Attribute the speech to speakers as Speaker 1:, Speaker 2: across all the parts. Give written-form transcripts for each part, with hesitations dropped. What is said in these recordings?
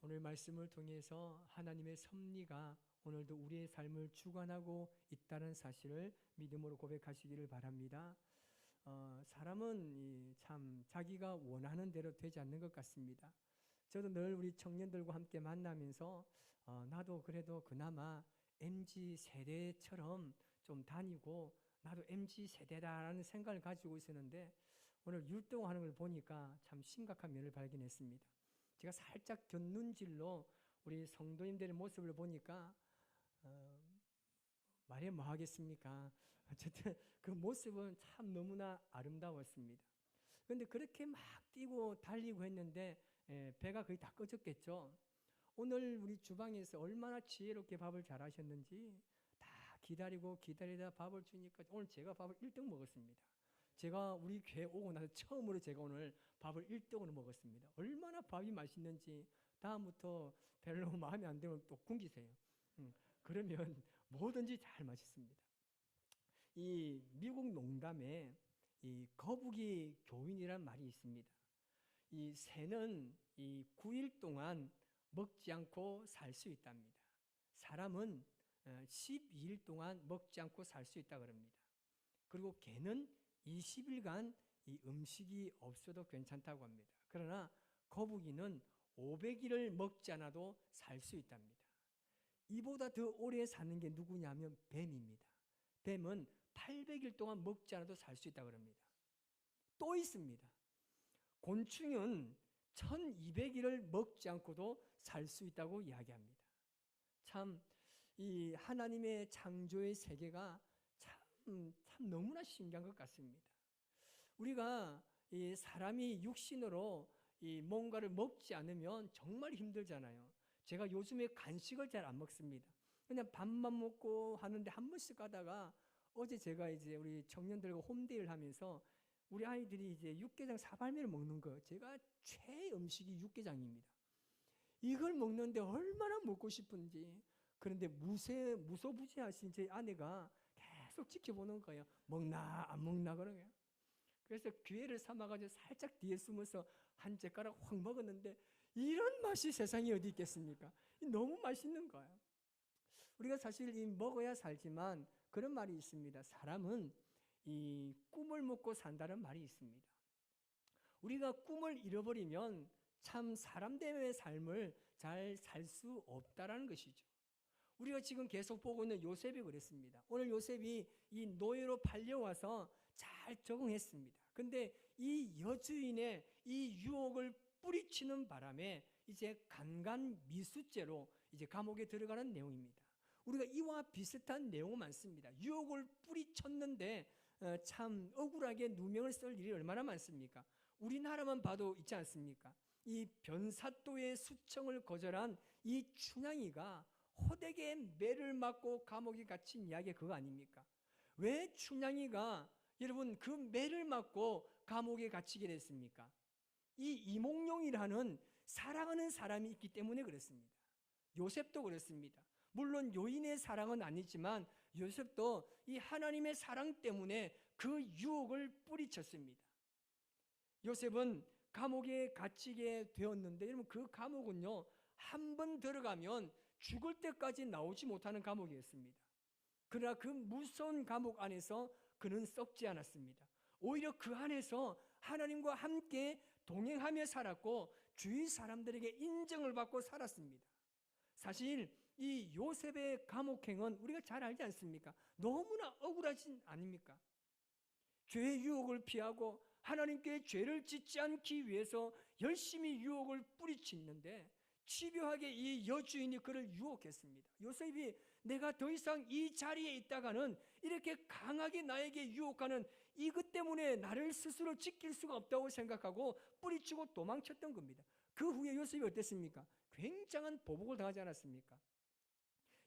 Speaker 1: 오늘 말씀을 통해서 하나님의 섭리가 오늘도 우리의 삶을 주관하고 있다는 사실을 믿음으로 고백하시기를 바랍니다. 사람은 참 자기가 원하는 대로 되지 않는 것 같습니다. 저도 늘 우리 청년들과 함께 만나면서 나도 그래도 그나마 MZ 세대처럼 좀 다니고 나도 MZ 세대다라는 생각을 가지고 있었는데 오늘 율동하는 걸 보니까 참 심각한 면을 발견했습니다. 제가 살짝 곁눈질로 우리 성도님들의 모습을 보니까 말해 뭐 하겠습니까? 어쨌든 그 모습은 참 너무나 아름다웠습니다. 그런데 그렇게 막 뛰고 달리고 했는데 배가 거의 다 꺼졌겠죠. 오늘 우리 주방에서 얼마나 지혜롭게 밥을 잘 하셨는지 다 기다리고 기다리다 밥을 주니까 오늘 제가 밥을 1등 먹었습니다. 제가 우리 교회 오고 나서 처음으로 제가 오늘 밥을 1등으로 먹었습니다. 얼마나 밥이 맛있는지 다음부터 별로 마음에 안 들면 또 굶기세요. 그러면 뭐든지 잘 맛있습니다. 이 미국 농담에 이 거북이 교인이란 말이 있습니다. 이 새는 이 9일 동안 먹지 않고 살 수 있답니다. 사람은 12일 동안 먹지 않고 살 수 있다 그럽니다. 그리고 개는 20일간 이 음식이 없어도 괜찮다고 합니다. 그러나 거북이는 500일을 먹지 않아도 살 수 있답니다. 이보다 더 오래 사는 게 누구냐면 뱀입니다. 뱀은 800일 동안 먹지 않아도 살 수 있다고 합니다. 또 있습니다. 곤충은 1200일을 먹지 않고도 살 수 있다고 이야기합니다. 참 이 하나님의 창조의 세계가 참 너무나 신기한 것 같습니다. 우리가 이 사람이 육신으로 이 뭔가를 먹지 않으면 정말 힘들잖아요. 제가 요즘에 간식을 잘 안 먹습니다. 그냥 밥만 먹고 하는데 한 번씩 가다가 어제 제가 이제 우리 청년들과 홈데이를 하면서 우리 아이들이 이제 육개장 사발면을 먹는 거, 제가 최애 음식이 육개장입니다. 이걸 먹는데 얼마나 먹고 싶은지. 그런데 무소부지하신 제 아내가 계속 지켜보는 거예요. 먹나 안 먹나 그런 거예요. 그래서 기회를 삼아가지고 살짝 뒤에 숨어서 한 젓가락 확 먹었는데 이런 맛이 세상에 어디 있겠습니까? 너무 맛있는 거예요. 우리가 사실 이 먹어야 살지만 그런 말이 있습니다. 사람은 이 꿈을 먹고 산다는 말이 있습니다. 우리가 꿈을 잃어버리면 참 사람됨의 삶을 잘 살 수 없다라는 것이죠. 우리가 지금 계속 보고 있는 요셉이 그랬습니다. 오늘 요셉이 이 노예로 팔려와서 잘 적응했습니다. 근데 이 여주인의 이 유혹을 뿌리치는 바람에 이제 간간미수죄로 이제 감옥에 들어가는 내용입니다. 우리가 이와 비슷한 내용은 많습니다. 유혹을 뿌리쳤는데 참 억울하게 누명을 쓸 일이 얼마나 많습니까? 우리나라만 봐도 있지 않습니까? 이 변사또의 수청을 거절한 이 춘향이가 호되게 매를 맞고 감옥에 갇힌 이야기 그거 아닙니까? 왜 춘향이가 여러분 그 매를 맞고 감옥에 갇히게 됐습니까? 이 이몽룡이라는 사랑하는 사람이 있기 때문에 그렇습니다. 요셉도 그렇습니다. 물론 요인의 사랑은 아니지만 요셉도 이 하나님의 사랑 때문에 그 유혹을 뿌리쳤습니다. 요셉은 감옥에 갇히게 되었는데 여러분 그 감옥은요 한 번 들어가면 죽을 때까지 나오지 못하는 감옥이었습니다. 그러나 그 무서운 감옥 안에서 그는 썩지 않았습니다. 오히려 그 안에서 하나님과 함께 동행하며 살았고 주위 사람들에게 인정을 받고 살았습니다. 사실 이 요셉의 감옥행은 우리가 잘 알지 않습니까? 너무나 억울하진 아닙니까? 죄의 유혹을 피하고 하나님께 죄를 짓지 않기 위해서 열심히 유혹을 뿌리치는데 집요하게 이 여주인이 그를 유혹했습니다. 요셉이 내가 더 이상 이 자리에 있다가는 이렇게 강하게 나에게 유혹하는 이것 때문에 나를 스스로 지킬 수가 없다고 생각하고 뿌리치고 도망쳤던 겁니다. 그 후에 요셉이 어땠습니까? 굉장한 보복을 당하지 않았습니까?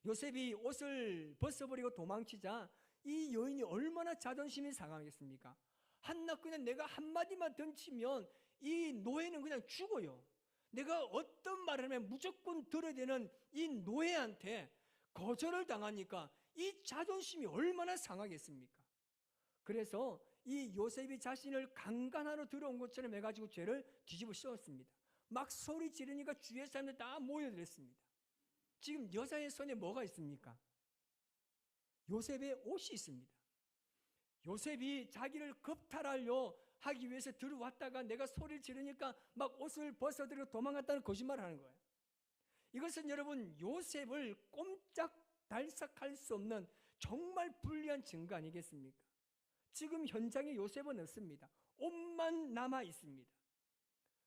Speaker 1: 요셉이 옷을 벗어버리고 도망치자 이 여인이 얼마나 자존심이 상하겠습니까? 한낱 그냥 내가 한마디만 던지면 이 노예는 그냥 죽어요. 내가 어떤 말을 하면 무조건 들어야 되는 이 노예한테 거절을 당하니까 이 자존심이 얼마나 상하겠습니까? 그래서 이 요셉이 자신을 강간하러 들어온 것처럼 해가지고 죄를 뒤집어 씌웠습니다. 막 소리 지르니까 주위의 사람들 다 모여들었습니다. 지금 여자의 손에 뭐가 있습니까? 요셉의 옷이 있습니다. 요셉이 자기를 겁탈하려 하기 위해서 들어왔다가 내가 소리를 지르니까 막 옷을 벗어들고 도망갔다는 거짓말을 하는 거예요. 이것은 여러분 요셉을 꼼짝달싹할 수 없는 정말 불리한 증거 아니겠습니까? 지금 현장에 요셉은 없습니다. 옷만 남아 있습니다.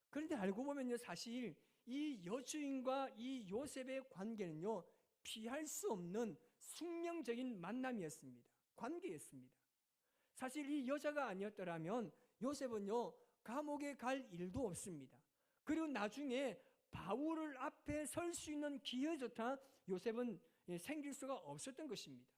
Speaker 1: 그런데 알고 보면요, 사실 이 여주인과 이 요셉의 관계는요, 피할 수 없는 숙명적인 만남이었습니다. 관계였습니다. 사실 이 여자가 아니었더라면 요셉은요, 감옥에 갈 일도 없습니다. 그리고 나중에 바울 앞에 설 수 있는 기회조차 요셉은 생길 수가 없었던 것입니다.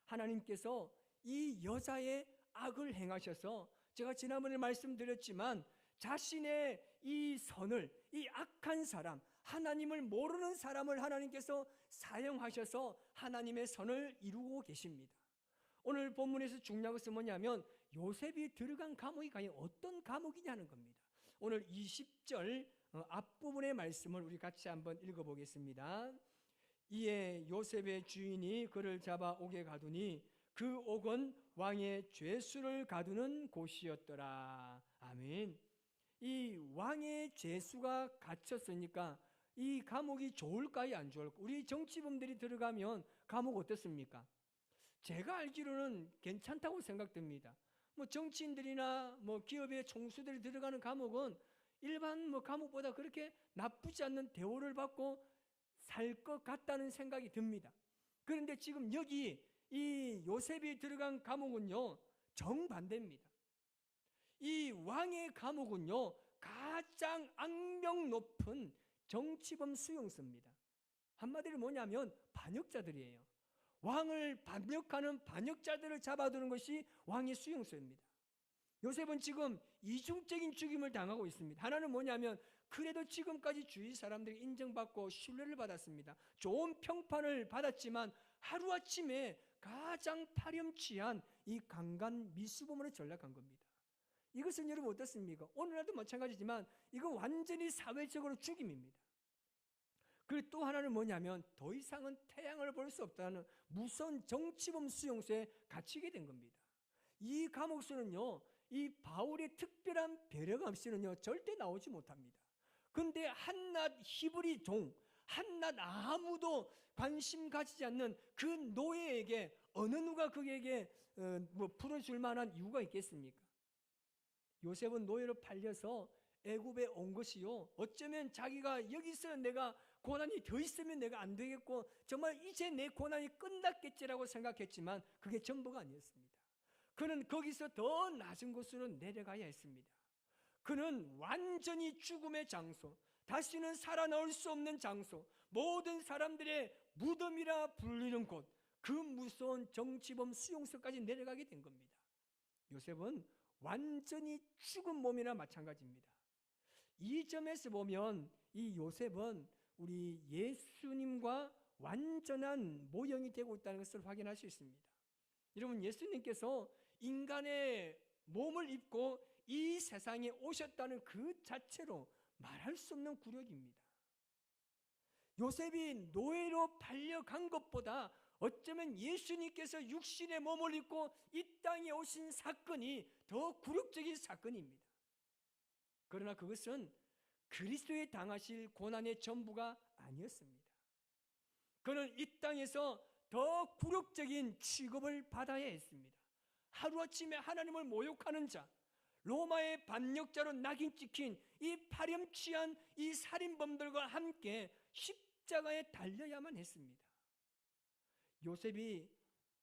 Speaker 1: 하나님께서 이 여자의 악을 행하셔서 제가 지난번에 말씀드렸지만 자신의 이 선을, 이 악한 사람, 하나님을 모르는 사람을 하나님께서 사용하셔서 하나님의 선을 이루고 계십니다. 오늘 본문에서 중요한 것은 뭐냐면 요셉이 들어간 감옥이 과연 어떤 감옥이냐는 겁니다. 오늘 20절 앞부분의 말씀을 우리 같이 한번 읽어보겠습니다. 이에 요셉의 주인이 그를 잡아 옥에 가두니 그 옥은 왕의 죄수를 가두는 곳이었더라. 아멘. 이 왕의 죄수가 갇혔으니까 이 감옥이 좋을까요, 안 좋을까요? 우리 정치범들이 들어가면 감옥 어떻습니까? 제가 알기로는 괜찮다고 생각됩니다. 뭐 정치인들이나 뭐 기업의 총수들이 들어가는 감옥은 일반 뭐 감옥보다 그렇게 나쁘지 않는 대우를 받고 살 것 같다는 생각이 듭니다. 그런데 지금 여기 이 요셉이 들어간 감옥은요, 정반대입니다. 이 왕의 감옥은요, 가장 악명 높은 정치범 수용소입니다. 한마디로 뭐냐면 반역자들이에요. 왕을 반역하는 반역자들을 잡아두는 것이 왕의 수용소입니다. 요셉은 지금 이중적인 죽임을 당하고 있습니다. 하나는 뭐냐면 그래도 지금까지 주위 사람들이 인정받고 신뢰를 받았습니다. 좋은 평판을 받았지만 하루아침에 가장 파렴치한 이 강간 미수범으로 전락한 겁니다. 이것은 여러분 어떻습니까? 오늘날도 마찬가지지만 이거 완전히 사회적으로 죽임입니다. 그리고 또 하나는 뭐냐면 더 이상은 태양을 볼 수 없다는 무서운 정치범 수용소에 갇히게 된 겁니다. 이 감옥소는요, 이 바울의 특별한 배려가 없이는요 절대 나오지 못합니다. 그런데 한낱 히브리 종, 한낱 아무도 관심 가지지 않는 그 노예에게 어느 누가 그에게 풀어줄 만한 이유가 있겠습니까? 요셉은 노예로 팔려서 애굽에 온 것이요, 어쩌면 자기가 여기서 내가 고난이 더 있으면 내가 안 되겠고 정말 이제 내 고난이 끝났겠지라고 생각했지만 그게 전부가 아니었습니다. 그는 거기서 더 낮은 곳으로 내려가야 했습니다. 그는 완전히 죽음의 장소, 다시는 살아나올 수 없는 장소, 모든 사람들의 무덤이라 불리는 곳, 그 무서운 정치범 수용소까지 내려가게 된 겁니다. 요셉은 완전히 죽은 몸이나 마찬가지입니다. 이 점에서 보면 이 요셉은 우리 예수님과 완전한 모형이 되고 있다는 것을 확인할 수 있습니다. 여러분, 예수님께서 인간의 몸을 입고 이 세상에 오셨다는 그 자체로 말할 수 없는 굴욕입니다. 요셉이 노예로 팔려간 것보다 어쩌면 예수님께서 육신의 몸을 입고 이 땅에 오신 사건이 더 굴욕적인 사건입니다. 그러나 그것은 그리스도의 당하실 고난의 전부가 아니었습니다. 그는 이 땅에서 더 굴욕적인 취급을 받아야 했습니다. 하루아침에 하나님을 모욕하는 자, 로마의 반역자로 낙인 찍힌 이 파렴치한 이 살인범들과 함께 십자가에 달려야만 했습니다. 요셉이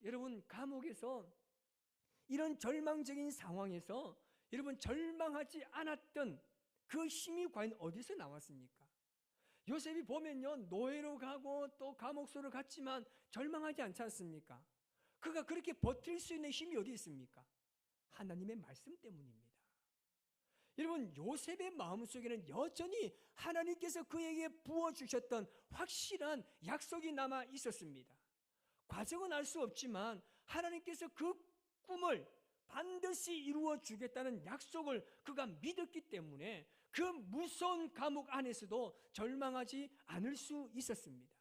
Speaker 1: 여러분 감옥에서 이런 절망적인 상황에서 여러분 절망하지 않았던 그 힘이 과연 어디서 나왔습니까? 요셉이 보면요, 노예로 가고 또 감옥소로 갔지만 절망하지 않지 않습니까? 그가 그렇게 버틸 수 있는 힘이 어디 있습니까? 하나님의 말씀 때문입니다. 여러분, 요셉의 마음속에는 여전히 하나님께서 그에게 부어주셨던 확실한 약속이 남아 있었습니다. 과정은 알 수 없지만 하나님께서 그 꿈을 반드시 이루어 주겠다는 약속을 그가 믿었기 때문에 그 무서운 감옥 안에서도 절망하지 않을 수 있었습니다.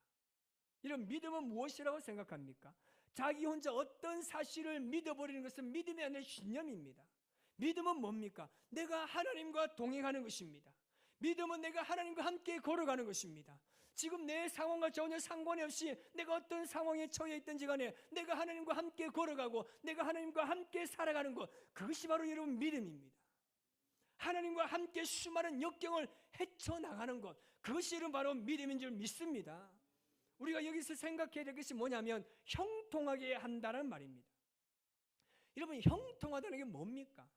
Speaker 1: 이런 믿음은 무엇이라고 생각합니까? 자기 혼자 어떤 사실을 믿어버리는 것은 믿음이 아니라 신념입니다. 믿음은 뭡니까? 내가 하나님과 동행하는 것입니다. 믿음은 내가 하나님과 함께 걸어가는 것입니다. 지금 내 상황과 전혀 상관이 없이 내가 어떤 상황에 처해 있든지 간에 내가 하나님과 함께 걸어가고 내가 하나님과 함께 살아가는 것, 그것이 바로 여러분 믿음입니다. 하나님과 함께 수많은 역경을 헤쳐나가는 것, 그것이 여러분 바로 믿음인 줄 믿습니다. 우리가 여기서 생각해야 될 것이 뭐냐면 형통하게 한다는 말입니다. 여러분, 형통하다는 게 뭡니까?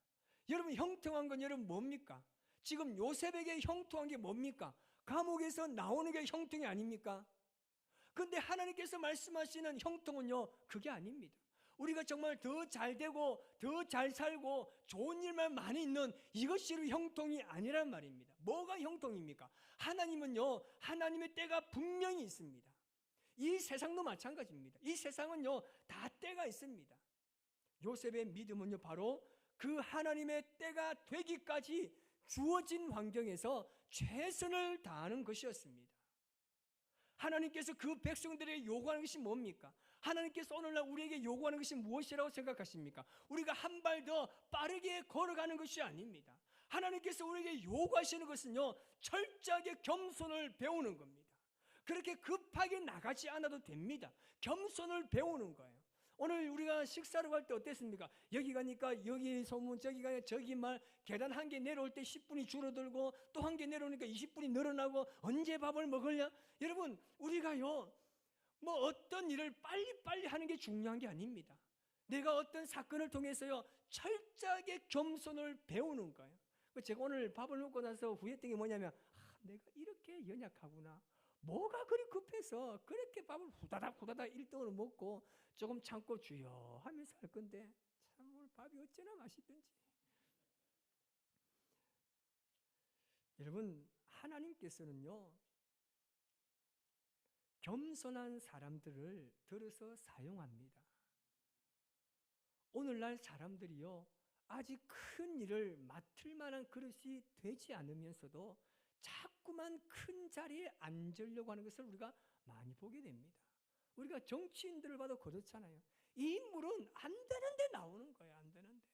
Speaker 1: 여러분, 형통한 건 여러분 뭡니까? 지금 요셉에게 형통한 게 뭡니까? 감옥에서 나오는 게 형통이 아닙니까? 그런데 하나님께서 말씀하시는 형통은요, 그게 아닙니다. 우리가 정말 더 잘 되고 더 잘 살고 좋은 일만 많이 있는 이것이 형통이 아니란 말입니다. 뭐가 형통입니까? 하나님은요, 하나님의 때가 분명히 있습니다. 이 세상도 마찬가지입니다. 이 세상은요, 다 때가 있습니다. 요셉의 믿음은요, 바로 그 하나님의 때가 되기까지 주어진 환경에서 최선을 다하는 것이었습니다. 하나님께서 그 백성들에게 요구하는 것이 뭡니까? 하나님께서 오늘날 우리에게 요구하는 것이 무엇이라고 생각하십니까? 우리가 한 발 더 빠르게 걸어가는 것이 아닙니다. 하나님께서 우리에게 요구하시는 것은요, 철저하게 겸손을 배우는 겁니다. 그렇게 급하게 나가지 않아도 됩니다. 겸손을 배우는 거예요. 오늘 우리가 식사를 갈 때 어땠습니까? 여기 가니까 여기 소문, 저기 가니까 저기 말, 계단 한 개 내려올 때 10분이 줄어들고 또 한 개 내려오니까 20분이 늘어나고 언제 밥을 먹으려? 여러분, 우리가요, 뭐 어떤 일을 빨리빨리 하는 게 중요한 게 아닙니다. 내가 어떤 사건을 통해서요, 철저하게 겸손을 배우는 거예요. 제가 오늘 밥을 먹고 나서 후회했던 게 뭐냐면, 내가 이렇게 연약하구나. 뭐가 그리 급해서 그렇게 밥을 후다닥 1등으로 먹고 조금 참고 주여 하면서 할 건데, 참 오늘 밥이 어찌나 맛있든지. 여러분, 하나님께서는요, 겸손한 사람들을 들어서 사용합니다. 오늘날 사람들이요, 아직 큰 일을 맡을 만한 그릇이 되지 않으면서도 자꾸만 큰 자리에 앉으려고 하는 것을 우리가 많이 보게 됩니다. 우리가 정치인들을 봐도 그렇잖아요. 이 인물은 안 되는데 나오는 거예요. 안 되는데.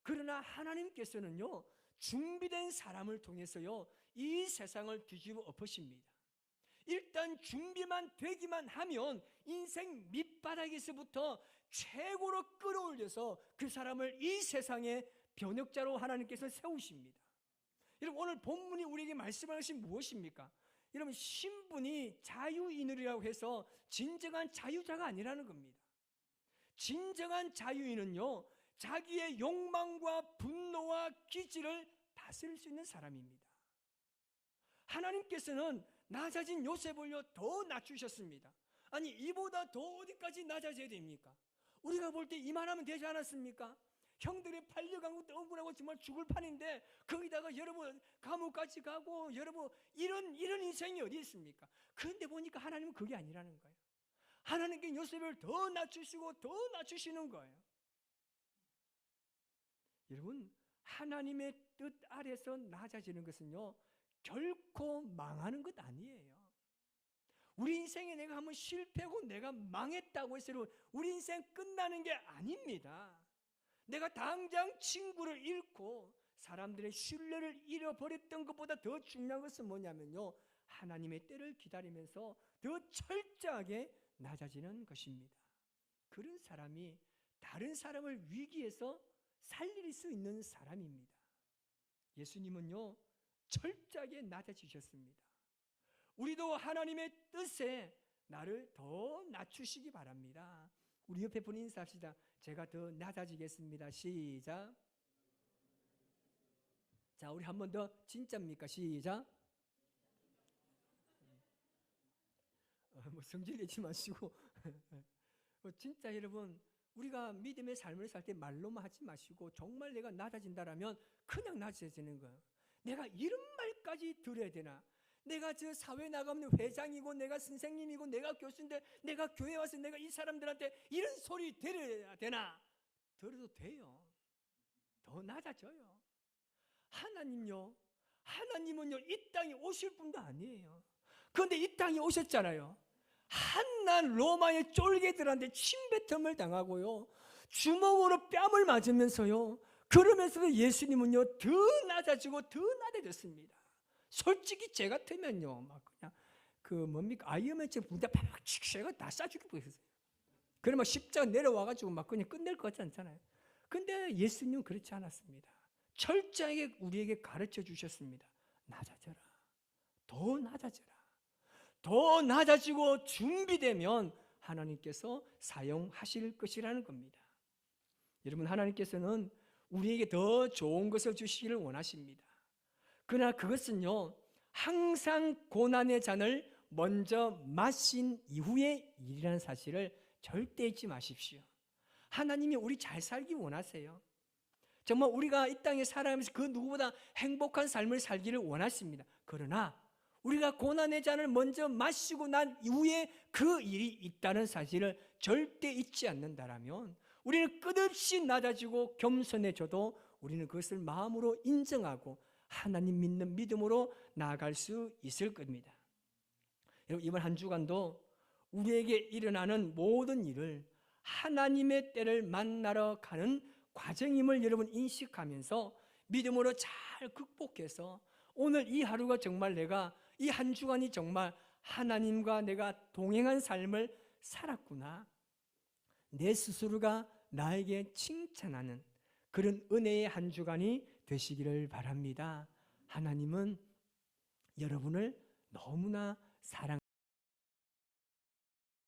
Speaker 1: 그러나 하나님께서는요, 준비된 사람을 통해서요, 이 세상을 뒤집어 엎으십니다. 일단 준비만 되기만 하면 인생 밑바닥에서부터 최고로 끌어올려서 그 사람을 이 세상의 변혁자로 하나님께서 세우십니다. 여러분, 오늘 본문이 우리에게 말씀하는 것이 무엇입니까? 여러분, 신분이 자유인이라고 해서 진정한 자유자가 아니라는 겁니다. 진정한 자유인은요, 자기의 욕망과 분노와 기질을 다스릴 수 있는 사람입니다. 하나님께서는 낮아진 요셉을요, 더 낮추셨습니다. 아니, 이보다 더 어디까지 낮아져야 됩니까? 우리가 볼 때 이만하면 되지 않았습니까? 형들이 팔려간 것도 억울하고 정말 죽을 판인데 거기다가 여러분 감옥까지 가고 여러분 이런 인생이 어디 있습니까? 그런데 보니까 하나님은 그게 아니라는 거예요. 하나님께 요셉을 더 낮추시고 더 낮추시는 거예요. 여러분, 하나님의 뜻 아래서 낮아지는 것은요, 결코 망하는 것 아니에요. 우리 인생에 내가 한번 실패하고 내가 망했다고 해서 우리 인생 끝나는 게 아닙니다. 내가 당장 친구를 잃고 사람들의 신뢰를 잃어버렸던 것보다 더 중요한 것은 뭐냐면요, 하나님의 때를 기다리면서 더 철저하게 낮아지는 것입니다. 그런 사람이 다른 사람을 위기에서 살릴 수 있는 사람입니다. 예수님은요, 철저하게 낮아지셨습니다. 우리도 하나님의 뜻에 나를 더 낮추시기 바랍니다. 우리 옆에 분 인사합시다. 제가 더 낮아지겠습니다. 시작. 자, 우리 한 번 더. 진짜입니까? 시작. 뭐 성질 내지 마시고 진짜 여러분, 우리가 믿음의 삶을 살 때 말로만 하지 마시고 정말 내가 낮아진다라면 그냥 낮아지는 거예요. 내가 이런 말까지 들어야 되나? 내가 저 사회 나가면 회장이고 내가 선생님이고 내가 교수인데 내가 교회 와서 내가 이 사람들한테 이런 소리 들어야 되나? 들어도 돼요. 더 낮아져요. 하나님은요 이 땅에 오실 분도 아니에요. 그런데 이 땅에 오셨잖아요. 한낱 로마의 쫄개들한테 침뱉음을 당하고요, 주먹으로 뺨을 맞으면서요, 그러면서도 예수님은요 더 낮아지고 더 낮아졌습니다. 솔직히 제 같으면요 막 그냥 아이언맨처 부대 팍 치고 다 쏴죽일 뻔했어요. 그러면 십자가 내려와가지고 막 그냥 끝낼 것 같지 않잖아요. 근데 예수님은 그렇지 않았습니다. 철저하게 우리에게 가르쳐 주셨습니다. 낮아져라. 더 낮아져라. 더 낮아지고 준비되면 하나님께서 사용하실 것이라는 겁니다. 여러분, 하나님께서는 우리에게 더 좋은 것을 주시기를 원하십니다. 그러나 그것은요 항상 고난의 잔을 먼저 마신 이후의 일이라는 사실을 절대 잊지 마십시오. 하나님이 우리 잘 살기 원하세요. 정말 우리가 이 땅에 살아가면서 그 누구보다 행복한 삶을 살기를 원하십니다. 그러나 우리가 고난의 잔을 먼저 마시고 난 이후에 그 일이 있다는 사실을 절대 잊지 않는다라면 우리는 끝없이 낮아지고 겸손해져도 우리는 그것을 마음으로 인정하고 하나님 믿는 믿음으로 나아갈 수 있을 겁니다. 여러분, 이번 한 주간도 우리에게 일어나는 모든 일을 하나님의 때를 만나러 가는 과정임을 여러분 인식하면서 믿음으로 잘 극복해서 오늘 이 하루가 정말 이 한 주간이 정말 하나님과 내가 동행한 삶을 살았구나, 내 스스로가 나에게 칭찬하는 그런 은혜의 한 주간이 되시기를 바랍니다. 하나님은 여러분을 너무나 사랑합니다.